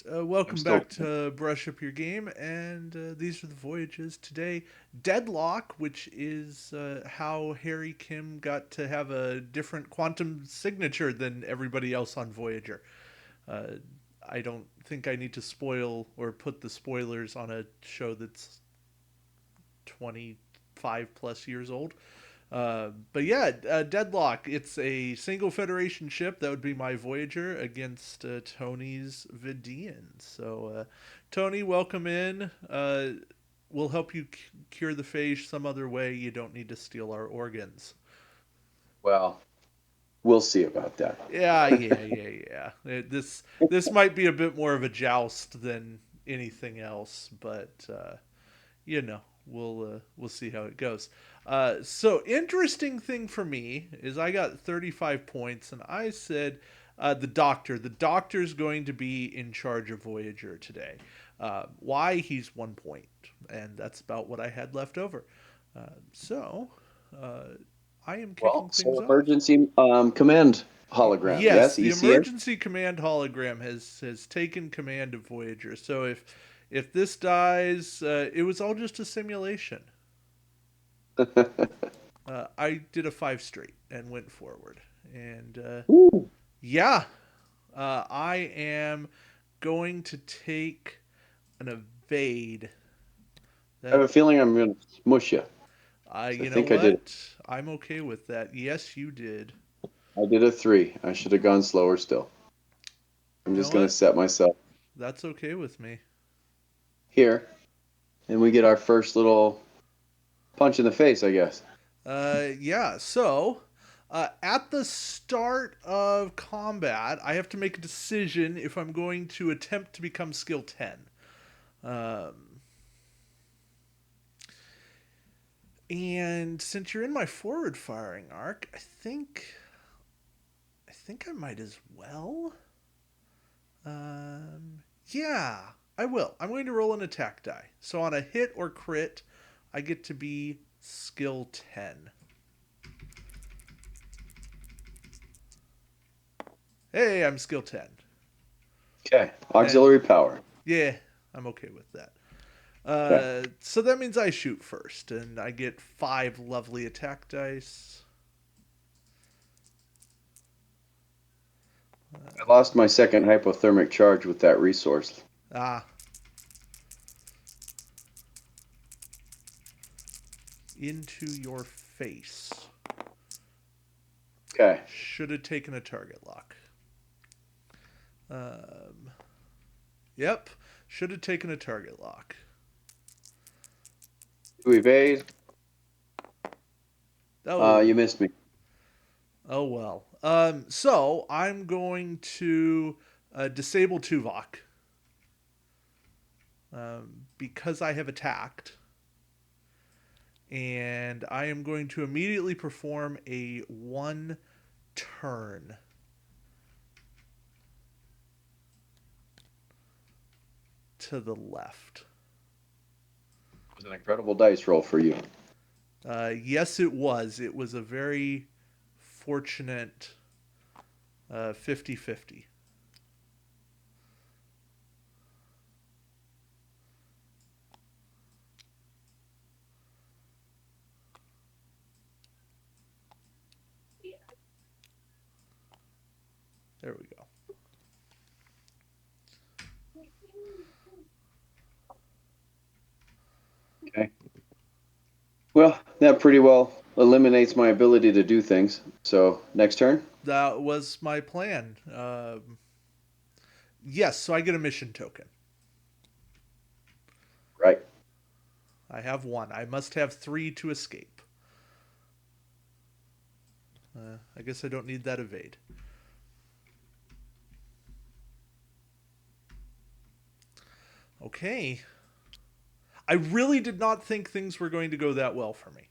I'm Welcome still. back to Brush Up Your Game, and these are the Voyages. Today, Deadlock, which is how Harry Kim got to have a different quantum signature than everybody else on Voyager. Uh, I don't think I need to spoil or put the spoilers on a show that's 25 plus years old. But yeah, Deadlock. It's a single Federation ship. That would be my Voyager against Tony's Vidiians. So, Tony, welcome in. We'll help you cure the phage some other way. You don't need to steal our organs. Well, we'll see about that. Yeah. This might be a bit more of a joust than anything else, but you know, we'll see how it goes. So interesting thing for me is I got 35 points, and I said the doctor. The doctor's going to be in charge of Voyager today. Why he's 1 point, and that's about what I had left over. So uh, I am Well, kicking things so off. emergency command hologram. Yes, Yes, the ECA. emergency command hologram has taken command of Voyager. So if this dies, it was all just a simulation. I did a five straight and went forward, and Ooh, yeah, I am going to take an evade. I have That a feeling I'm going to smush you. So I you know think I did. what? I'm okay with that. Yes, you did. I did a 3. I should have gone slower still. I'm You know just going to what? set myself That's okay with me. here, and we get our first little punch in the face, I guess. Yeah. So, at the start of combat, I have to make a decision if I'm going to attempt to become skill 10. Um, and since you're in my forward firing arc, I think I might as well. Yeah, I will. I'm going to roll an attack die. So on a hit or crit, I get to be skill 10. Hey, I'm skill 10. Okay, And auxiliary power. yeah, I'm okay with that. Okay, So that means I shoot first, and I get 5 lovely attack dice. I lost my second hypothermic charge with that resource. Ah, into your face. Okay, Should have taken a target lock. Um, yep, should have taken a target lock. to evade. You Oh, missed me. oh well. So I'm going to disable Tuvok because I have attacked, and I am going to immediately perform a one turn to the left. It was an incredible dice roll for you. Yes, it was. It was a very fortunate 50-50. There we go. Okay. Well, that pretty well eliminates my ability to do things. So, next turn? That was my plan. Yes, so I get a mission token. Right. I have one. I must have three to escape. I guess I don't need that evade. Okay. I really did not think things were going to go that well for me.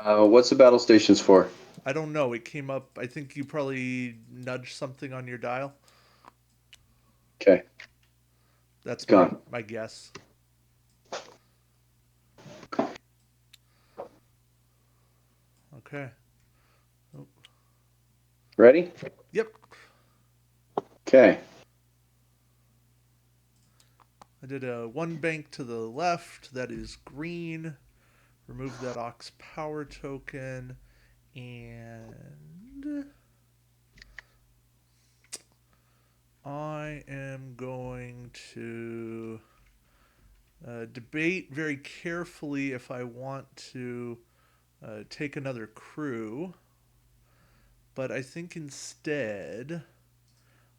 What's the battle stations for? I don't know. It came up. I think you probably nudged something on your dial. Okay, it's That's my gone. my guess. Okay. Oh, Ready? yep. Okay. I did a one bank to the left. That is green. Remove that Ox power token. And I am going to debate very carefully if I want to take another crew. But I think instead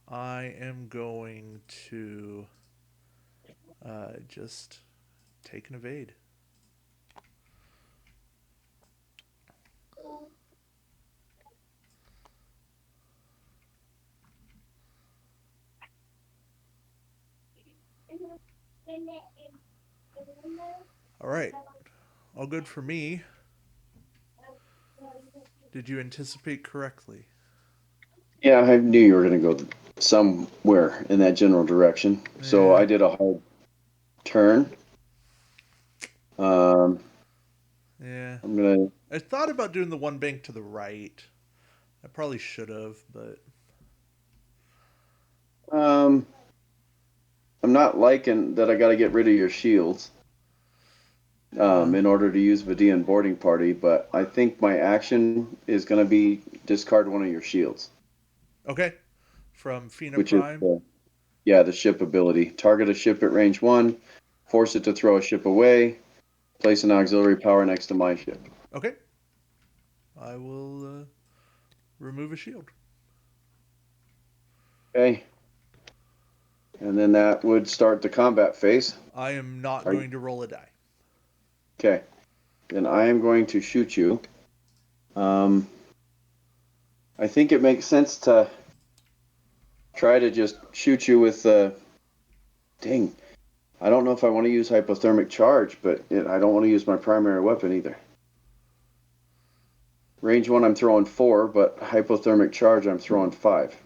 I am going to just take an evade. All right. All good for me. Did you anticipate correctly? Yeah, I knew you were going to go somewhere in that general direction. So Yeah. I did a hard turn. Um, Yeah. I'm going I thought about doing the one bank to the right. I probably should have, but to. I'm not liking that I got to get rid of your shields uh, in order to use Vidiian boarding party, but I think my action is going to be discard one of your shields, okay. From Fina which is Prime. the ship ability. Target a ship at range 1, force it to throw a ship away, place an auxiliary power next to my ship. Okay. I will remove a shield. Okay. And then that would start the combat phase. I am not Are you, going to roll a die. okay. Then I am going to shoot you. Um, I think it makes sense to try to just shoot you with dang. I don't know if I want to use hypothermic charge, but I don't want to use my primary weapon either. Range 1, I'm throwing 4, but hypothermic charge, I'm throwing 5.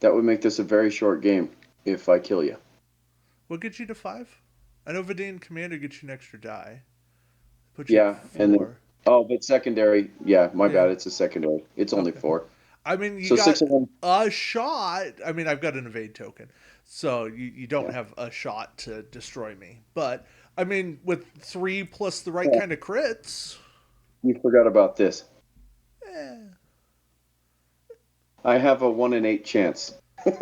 That would make this a very short game if I kill you. What gets you to 5? I know Vidiian Commander gets you an extra die. Put you at Yeah, and then 4. but secondary. Yeah, my Yeah. bad. It's a secondary. It's only Okay. 4. I mean, you So got 6 of them. a shot. I mean, I've got an evade token, so you don't Yeah. have a shot to destroy me. But I mean, with 3 plus the right Yeah, kind of crits, you forgot about this. eh, I have a 1 in 8 chance yeah,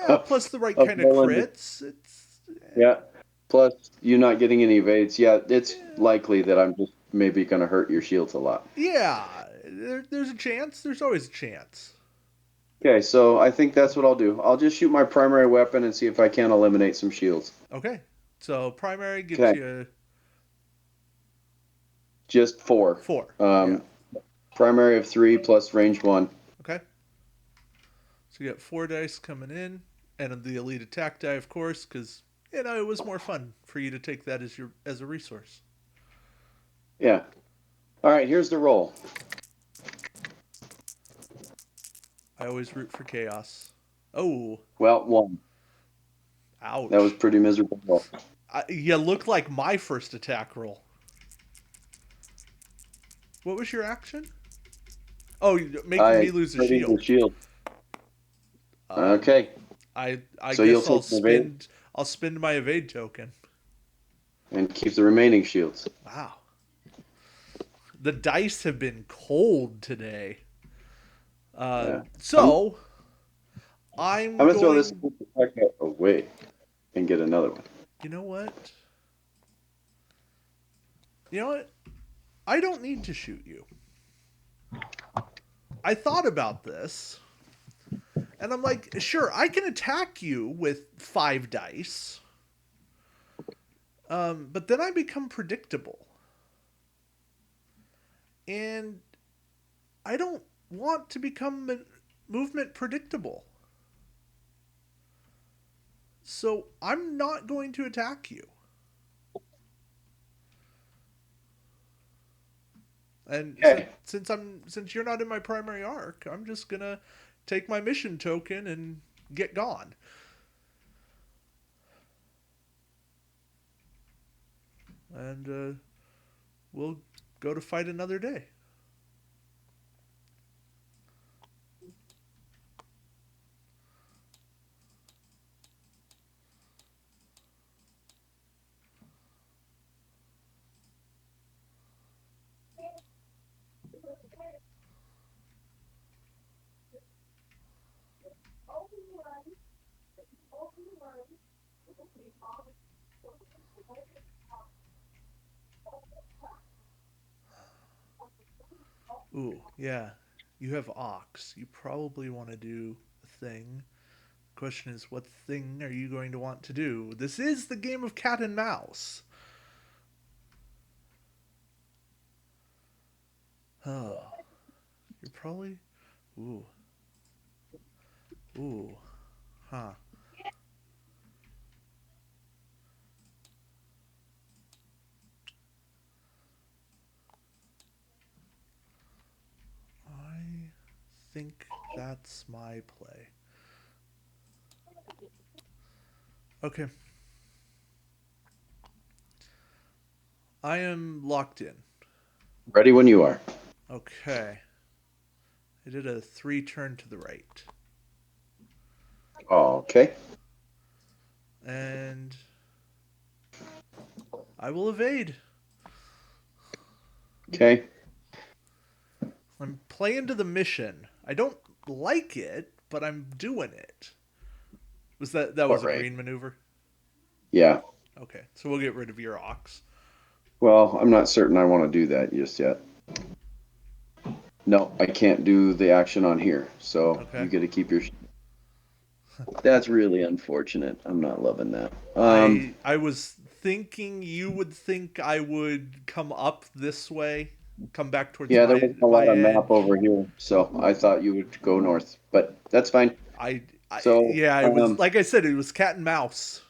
of, plus the right of kind of rolling the. crits, it's Yeah. Plus, you not getting any evades. Yeah, it's yeah, likely that I'm just maybe going to hurt your shields a lot. yeah. There's a chance. There's always a chance. Okay, so I think that's what I'll do. I'll just shoot my primary weapon and see if I can eliminate some shields. Okay, so primary gets Okay, you just 4. 4. Yeah. Um, primary of 3 plus range 1. Okay, so you got 4 dice coming in, and the elite attack die, of course, because it was more fun for you to take that as a resource. Yeah. All right, here's the roll. I always root for chaos. Oh, Well, 1. That was ouch. pretty miserable. You look like my first attack roll. What was your action? Oh, making I me lose a ready the shield. shield. Um, Okay, I so you'll guess take the evade I'll spend my evade token. and keep the remaining shields. Wow, the dice have been cold today. Yeah. I'm, So I'm I'm gonna throw this going. away and get another one. You know what? You know what? I don't need to shoot you. I thought about this, and I'm like, sure, I can attack you with 5 dice, but then I become predictable, and I don't want to become movement predictable. So I'm not going to attack you. And Okay. since you're not in my primary arc, I'm just gonna take my mission token and get gone. And we'll go to fight another day. Ooh, yeah. You have Ox. You probably want to do a thing. The question is, what thing are you going to want to do? This is the game of cat and mouse. Oh, you're probably. Ooh, ooh, huh. I think that's my play. Okay, I am locked in. Ready when you are. Okay, I did a 3 turn to the right. Okay. And I will evade. Okay. I'm playing to the mission. I don't like it, but I'm doing it. That All was a right. green maneuver? Yeah. Okay, so we'll get rid of your ox. Well, I'm not certain I want to do that just yet. No, I can't do the action on here. So you Okay. get to keep your. That's really unfortunate. I'm not loving that. I was thinking you would think I would come up this way, come back towards Yeah, there my wasn't a my lot of map over edge. here, so I thought you would go north, but that's fine. So, Yeah, it was like I said, it was cat and mouse.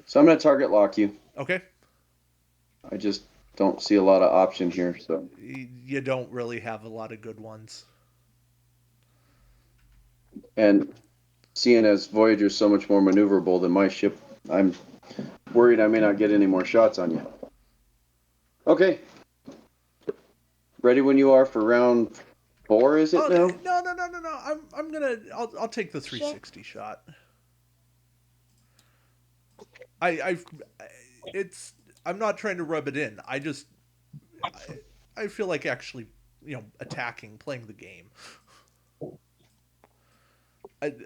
so I'm gonna target lock you. Okay. I just don't see a lot of option here. So, You don't really have a lot of good ones. and seeing as Voyager's so much more maneuverable than my ship, I'm worried I may not get any more shots on you. Okay, ready when you are for round 4, is it Oh now? no no no no no! I'm gonna I'll take the 360 shot. I it's I'm not trying to rub it in. I feel like actually attacking, playing the game.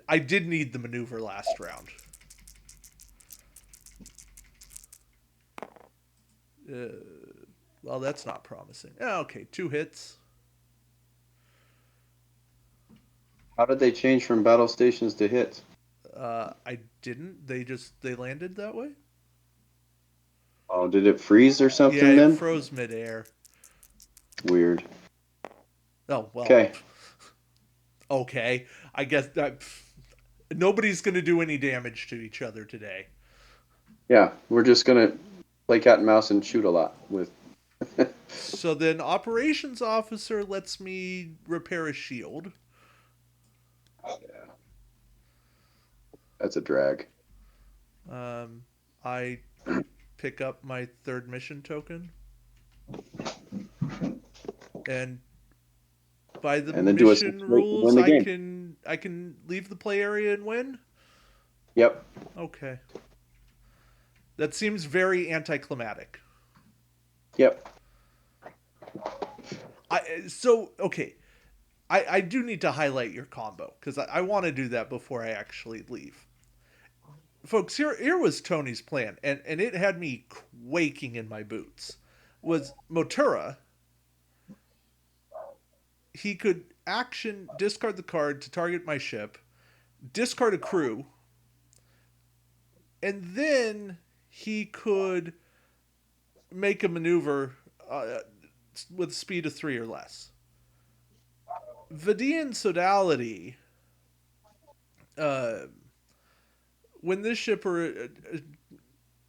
I did need the maneuver last round. Uh, well, that's not promising. Okay, 2 hits. How did they change from battle stations to hits? I didn't. They landed that way. Oh, did it freeze or Yeah, something it then? froze midair. Weird. Oh well. Okay. Okay, I guess that nobody's gonna do any damage to each other today. Yeah, we're just gonna play cat and mouse and shoot a lot with. So then, operations officer lets me repair a shield. Yeah, that's a drag. I pick up my 3rd mission token, and by the And then do a mission 6 to rules, win the game. I can leave the play area and win. Yep. Okay, that seems very anticlimactic. Yep. Okay. I do need to highlight your combo because I want to do that before I actually leave. Folks, here was Tony's plan, and it had me quaking in my boots. Was Motura, he could action discard the card to target my ship, discard a crew, and then he could make a maneuver with speed of 3 or less. Vidiian sodality, uh, when this ship or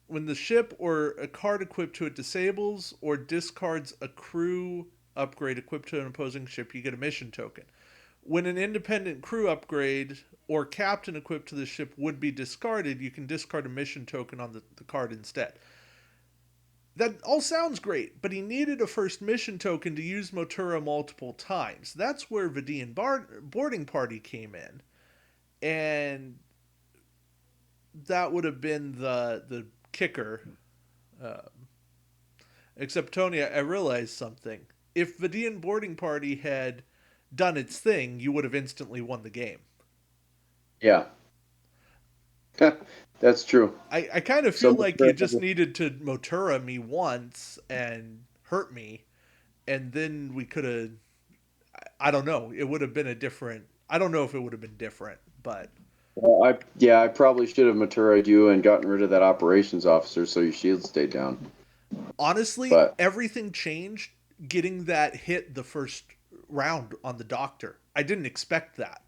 when the ship or a card equipped to it disables or discards a crew upgrade equipped to an opposing ship, you get a mission token. When an independent crew upgrade or captain equipped to the ship would be discarded, you can discard a mission token on the card instead. that all sounds great, but he needed a first mission token to use Motura multiple times. That's where Vidiian boarding party came in, and that would have been the kicker. Uh, except Tony, I realized something. If Vidiian boarding party had done its thing, you would have instantly won the game. Yeah. That's true. I kind of feel So like you just needed to Motura me once and hurt me, and then we could have. I don't know. It would have been a different. I don't know if it would have been different, but well, I probably should have Maturaed you and gotten rid of that operations officer so your shield stayed down. honestly, But everything changed getting that hit the first round on the doctor. I didn't expect that.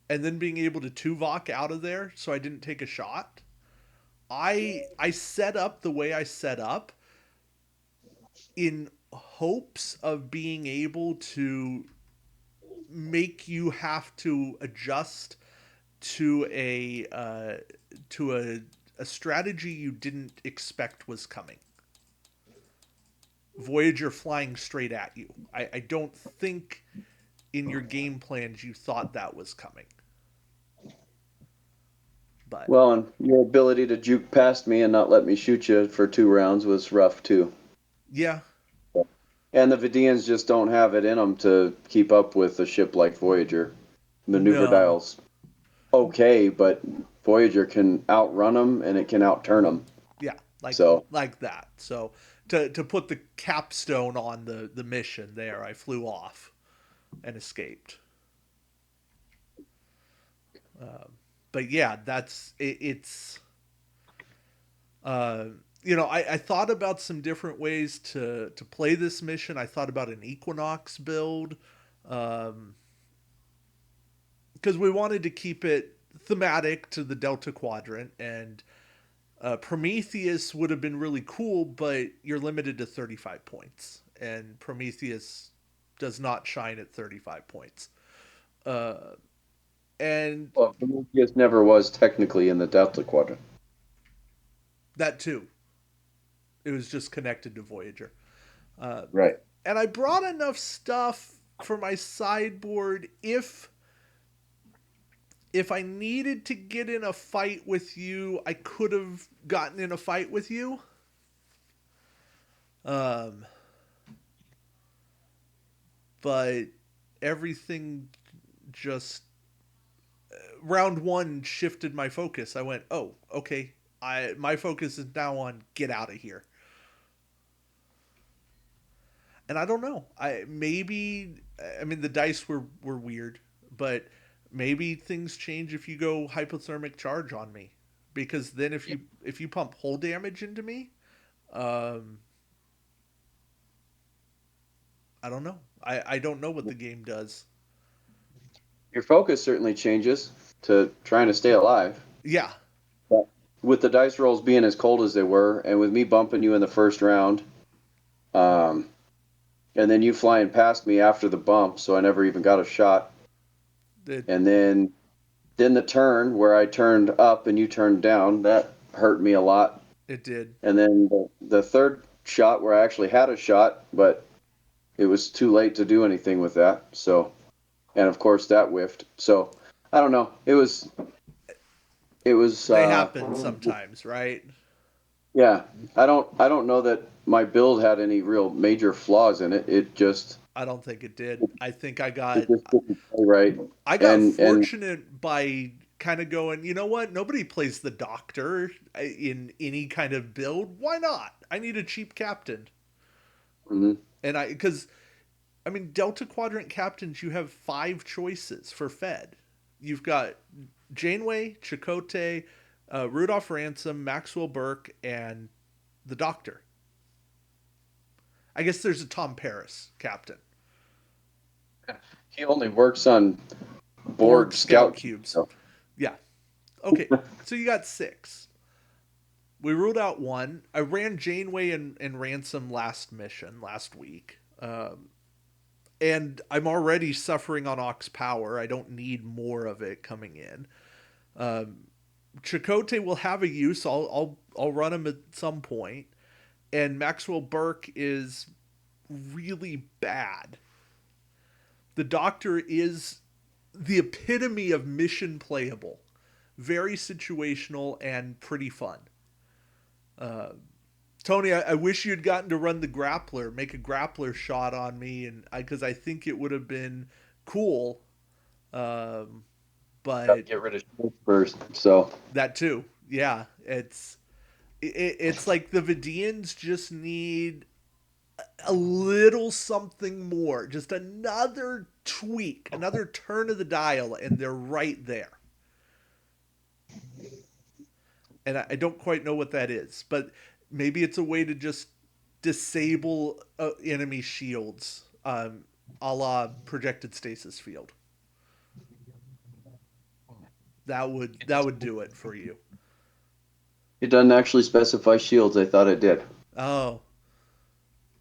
And then being able to Tuvok out of there so I didn't take a shot. I set up the way I set up in hopes of being able to make you have to adjust to a strategy you didn't expect was coming. Voyager flying straight at you. I don't think in your game plans you thought that was coming. But well, and your ability to juke past me and not let me shoot you for 2 rounds was rough too. yeah, And the Vidiians just don't have it in them to keep up with a ship like Voyager. Maneuver no, dials okay, but Voyager can outrun them and it can outturn them. yeah, So like that. So to put the capstone on the mission there, I flew off and escaped. But yeah, it's uh, I thought about some different ways to play this mission. I thought about an Equinox build, um, because we wanted to keep it thematic to the Delta Quadrant, and Prometheus would have been really cool, but you're limited to 35 points, and Prometheus does not shine at 35 points. Uh, and well, Prometheus never was technically in the Delta Quadrant. that too, it was just connected to Voyager. Uh, Right. and I brought enough stuff for my sideboard if I needed to get in a fight with you, I could have gotten in a fight with you. Um, but everything just round one shifted my focus. I went, oh, okay. My focus is now on get out of here. And I don't know. I mean the dice were weird, but maybe things change if you go hypothermic charge on me, because then if you pump hull damage into me, um, I don't know. I don't know what the game does. Your focus certainly changes to trying to stay alive. Yeah, But with the dice rolls being as cold as they were, and with me bumping you in the first round, um, and then you flying past me after the bump, so I never even got a shot. it And then the turn where I turned up and you turned down, that hurt me a lot. it did. And then the third shot where I actually had a shot, but it was too late to do anything with that. So, and of course that whiffed. So I don't know. It was They happen sometimes, right? yeah. I don't know that my build had any real major flaws in it. I don't think it did. I think It just didn't play right. I got And fortunate by kind of going, you know what? Nobody plays the doctor in any kind of build. Why not? I need a cheap captain. mhm. And because, I mean, Delta Quadrant captains, you have 5 choices for Fed. You've got Janeway, Chakotay, Rudolph Ransom, Maxwell Burke, and the doctor. I guess there's a Tom Paris captain. He only works on Borg Borg scout scout. cubes. So, Yeah. Okay. So you got 6. We ruled out 1. I ran Janeway and Ransom last mission last week. And I'm already suffering on Ox power. I don't need more of it coming in. Um, Chakotay will have a use. I'll run him at some point, and Maxwell Burke is really bad. The Doctor is the epitome of mission playable, very situational and pretty fun. Uh, Tony, I wish you'd gotten to run the grappler, make a grappler shot on me, and because I think it would have been cool. Um, Got to but get rid of shields first. So that too, yeah, it's like the Vidiians just need a little something more, just another tweak, another turn of the dial, and they're right there. And I don't quite know what that is, but maybe it's a way to just disable enemy shields, a la projected stasis field. That would do it for you. it doesn't actually specify shields. I thought it did. Oh,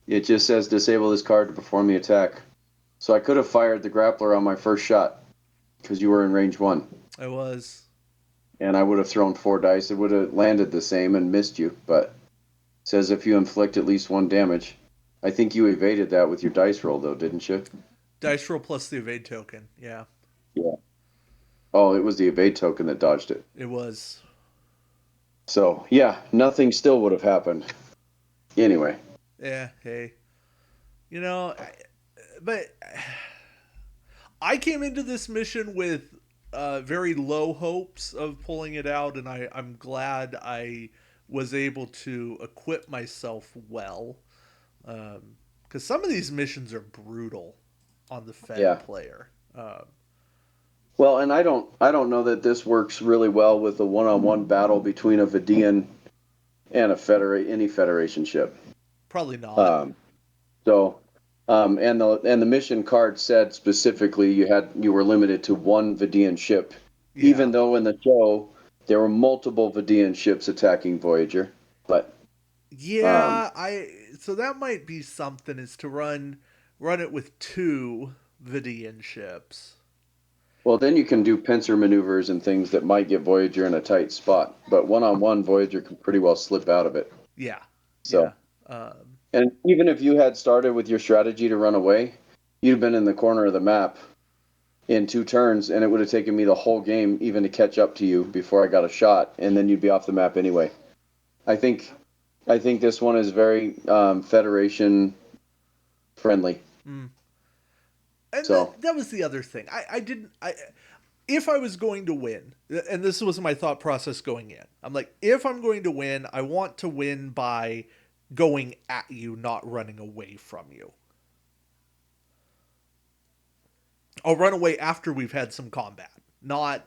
It just says disable this card to perform the attack. So I could have fired the grappler on my first shot because you were in range 1. I was. And I would have thrown 4 dice. It would have landed the same and missed you. But it says if you inflict at least 1 damage. I think you evaded that with your dice roll, though, didn't you? Dice roll plus the evade token. Yeah, Yeah. Oh, it was the evade token that dodged it. it was. So, yeah, nothing still would have happened. Anyway. Yeah, hey. You know, but I came into this mission with very low hopes of pulling it out, and I'm glad I was able to equip myself well. Because some of these missions are brutal on the Fed Yeah. player. Well, and I don't know that this works really well with a one-on-one battle between a Vidiian and any Federation ship. Probably not. Um, so, and the mission card said specifically you were limited to 1 Vidiian ship, Yeah. even though in the show there were multiple Vidiian ships attacking Voyager. But um, Yeah, so that might be something is to run it with 2 Vidian ships. well, then you can do pincer maneuvers and things that might get Voyager in a tight spot. But one-on-one, Voyager can pretty well slip out of it. Yeah. Yeah. So. Um, And even if you had started with your strategy to run away, you'd have been in the corner of the map in 2 turns, and it would have taken me the whole game even to catch up to you before I got a shot, and then you'd be off the map anyway. I think I think this one is very Federation friendly. mm. And So that was the other thing. I didn't. If I was going to win, and this was my thought process going in, I'm like, if I'm going to win, I want to win by going at you, not running away from you. I'll run away after we've had some combat, not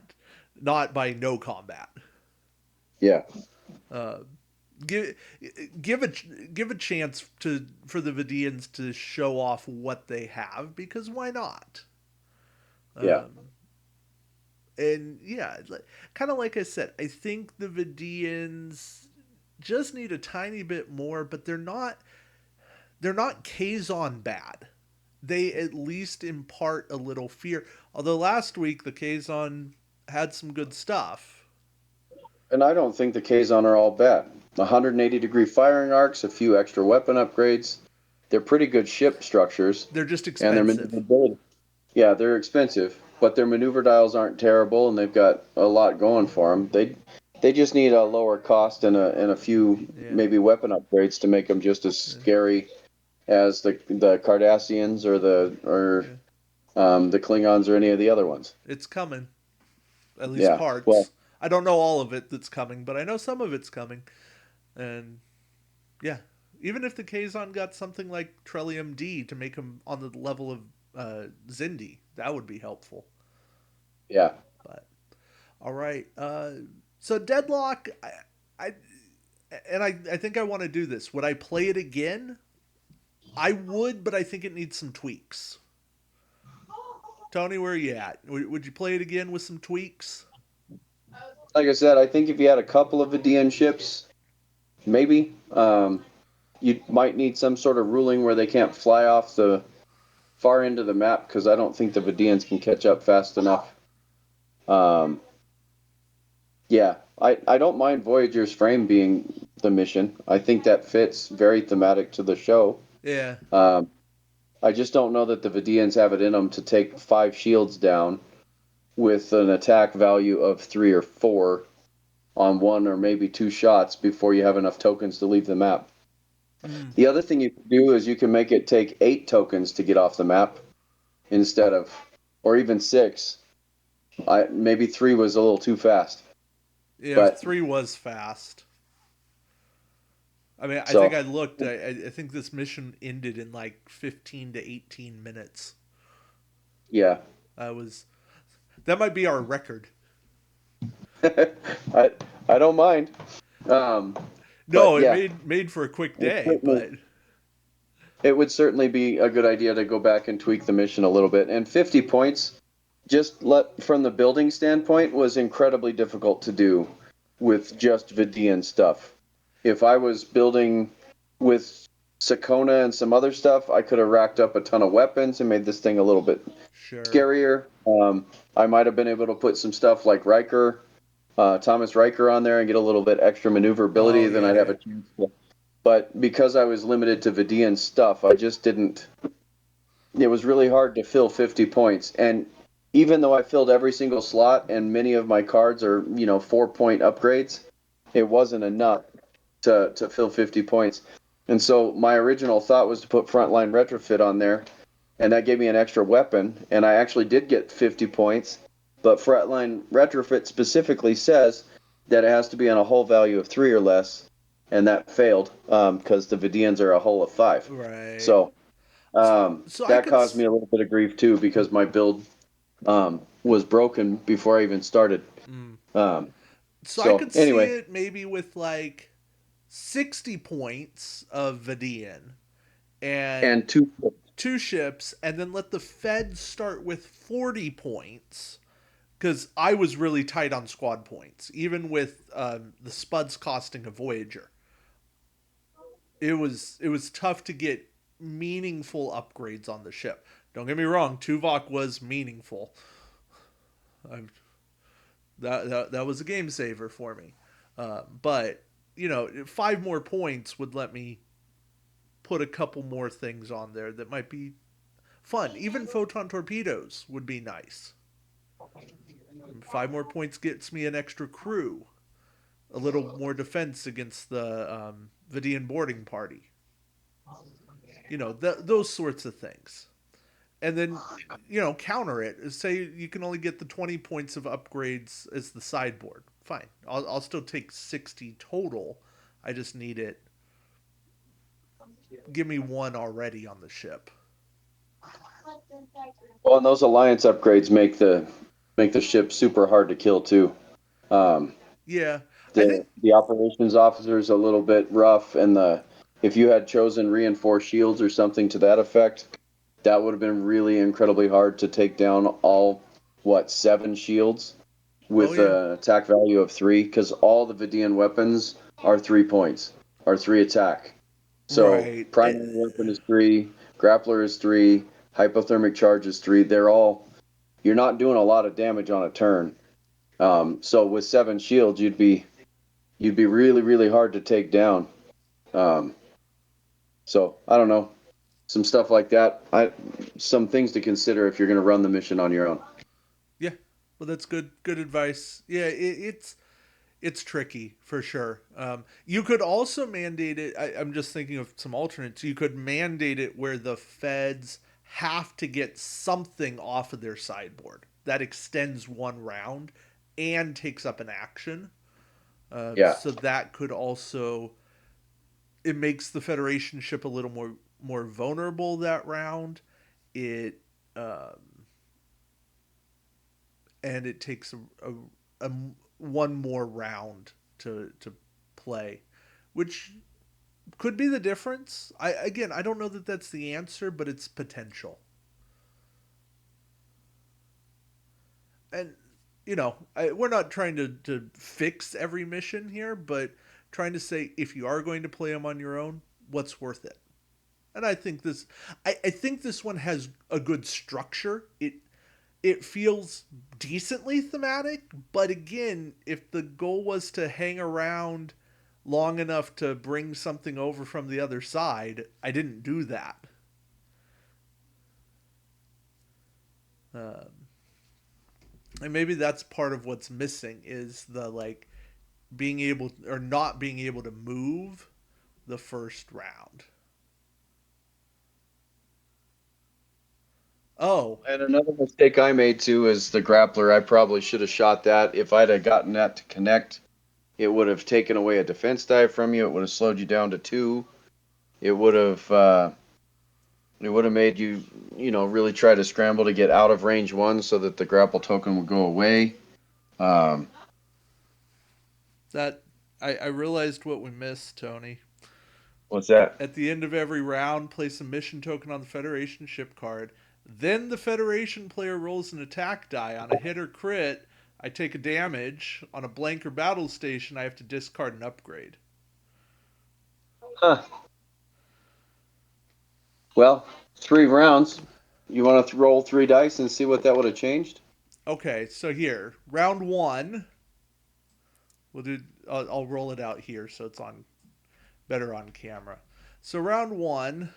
by no combat. yeah, Uh, give give a chance for the Vidiians to show off what they have, because why not? yeah. Um, and yeah, kind of like I said, I think the Vidiians just need a tiny bit more, but they're not Kazon bad. They at least impart a little fear. Although last week the Kazon had some good stuff. And I don't think the Kazon are all bad. 180-degree firing arcs, a few extra weapon upgrades. They're pretty good ship structures, They're just and their expensive. maneuverability. Yeah, they're expensive, but their maneuver dials aren't terrible, and they've got a lot going for them. They just need a lower cost and a few Yeah. maybe weapon upgrades to make them just as Yeah. scary as the Cardassians or Yeah. the Klingons or any of the other ones. It's coming. At least Yeah, well, parts. I don't know all of it that's coming, but I know some of it's coming. And yeah, even if the Kazon got something like Trellium D to make him on the level of Zindi, that would be helpful. yeah. But all right, so Deadlock, I and I think I want to do this. Would I play it again? I would, but I think it needs some tweaks. Tony, where are you at? Would you play it again with some tweaks? Like I said, I think if you had a couple of Vidian ships, maybe you might need some sort of ruling where they can't fly off the far end of the map because I don't think the Vidians can catch up fast enough. Um, yeah, I don't mind Voyager's frame being the mission. I think that fits very thematic to the show. Yeah. Um, I just don't know that the Vidiians have it in them to take 5 shields down with an attack value of 3 or 4 on 1 or maybe 2 shots before you have enough tokens to leave the map. Mm. The other thing you can do is you can make it take 8 tokens to get off the map instead of, or even 6. Maybe 3 was a little too fast, Yeah, but 3 was fast. I mean, I think so I looked. I think this mission ended in like 15 to 18 minutes. yeah, I was that might be our record. I I don't mind. Um, but No, it yeah, made for a quick it day, certainly but it would certainly be a good idea to go back and tweak the mission a little bit. And 50 points, just let from the building standpoint, was incredibly difficult to do with just Vidiian stuff. If I was building with Sakona and some other stuff, I could have racked up a ton of weapons and made this thing a little bit sure. scarier. I might have been able to put some stuff like Riker, Thomas Riker on there and get a little bit extra Oh maneuverability. Then I'd have yeah, a chance to. But because I was limited to Vidiian stuff, I just didn't. It was really hard to fill 50 points. And even though I filled every single slot and many of my cards are, 4 point upgrades, it wasn't enough to fill 50 points. And so my original thought was to put Frontline Retrofit on there, and that gave me an extra weapon. And I actually did get 50 points, but Frontline Retrofit specifically says that it has to be on a hull value of 3 or less, and that failed because the Vidians are a hull of 5. right. So So I that could. caused me a little bit of grief too because my build was broken before I even started. Mm, Um, so I so could see anyway, it maybe with like 60 points of Vidian and and two. 2 ships, and then let the Fed start with 40 points because I was really tight on squad points, even with the Spuds costing a Voyager. It was tough to get meaningful upgrades on the ship. Don't get me wrong, Tuvok was meaningful. I, that was a game saver for me. But 5 more points would let me put a couple more things on there that might be fun. Even photon torpedoes would be nice. 5 more points gets me an extra crew, a little more defense against the Vidian boarding party. Those sorts of things. And then, counter it. Say you can only get the 20 points of upgrades as the sideboard. Fine. I'll still take 60 total. I just need it. Give me one already on the ship. Well, and those alliance upgrades make the ship super hard to kill too. Um, Yeah. I the think, the operations officer is a little bit rough, and the if you had chosen reinforced shields or something to that effect, that would have been really incredibly hard to take down all 7 shields oh, with yeah. an attack value of 3 because all the Vidian weapons are 3 points, are 3 attack. So Right. primary weapon is 3, grappler is 3, hypothermic charge is 3. They're all you're not doing a lot of damage on a turn. So with 7 shields, you'd be really really hard to take down. Um, so I don't know, some stuff like that. Some things to consider if you're going to run the mission on your own. Yeah. Well, that's good advice. Yeah, it's tricky for sure. You could also mandate it. I'm just thinking of some alternates. You could mandate it where the feds have to get something off of their sideboard that extends one round and takes up an action. Yeah. So that could also it makes the Federation ship a little more vulnerable that round. It and it takes a one more round to play, which could be the difference. I don't know that that's the answer, but it's potential. And we're not trying to fix every mission here, but trying to say if you are going to play them on your own, what's worth it. And I think this one has a good structure. it feels decently thematic, but again, if the goal was to hang around long enough to bring something over from the other side, I didn't do that. Um, and maybe that's part of what's missing is the like being able or not being able to move the first round. Oh, And another mistake I made too is the grappler. I probably should have shot that. If I'd have gotten that to connect, it would have taken away a defense die from you. It would have slowed you down to two. It would have made you, really try to scramble to get out of range one so that the grapple token would go away. Um, that I realized what we missed, Tony. what's that? At the end of every round, place a mission token on the Federation ship card. Then the Federation player rolls an attack die. On a hit or crit, I take a damage. On a blank or battle station, I have to discard an upgrade. Huh. Well, 3 rounds. You want to roll 3 dice and see what that would have changed? Okay, so here, round one. We'll do. I'll roll it out here so it's on better on camera. So round one,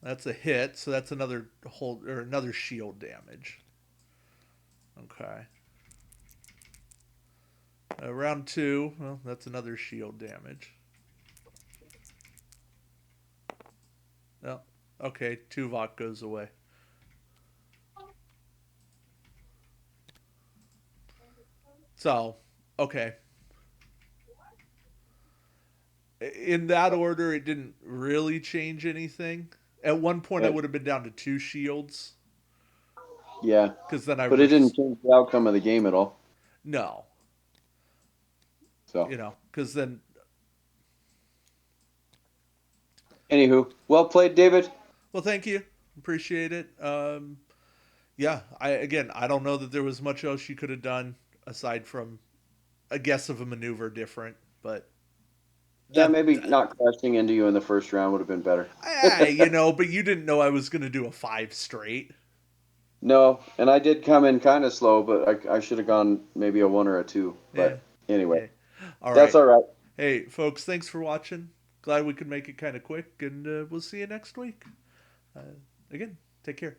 that's a hit. So that's another hold or another shield damage. Okay. Round two, well, that's another shield damage. Oh, okay, Tuvok goes away. So, okay. In that order, it didn't really change anything. At one point, I Yeah. would have been down to 2 shields Yeah, because then I but it didn't was change the outcome of the game at all. no, So, because then anywho, well played, David. well, thank you, appreciate it. Yeah, I don't know that there was much else you could have done aside from a guess of a maneuver different, but Yeah, that maybe not crashing into you in the first round would have been better. but you didn't know I was going to do a 5 straight. No, and I did come in kind of slow, but I should have gone maybe a 1 or a 2. Yeah. But anyway, Hey. All that's right. all right. Hey, folks, thanks for watching. Glad we could make it kind of quick, and we'll see you next week. Uh, again, take care.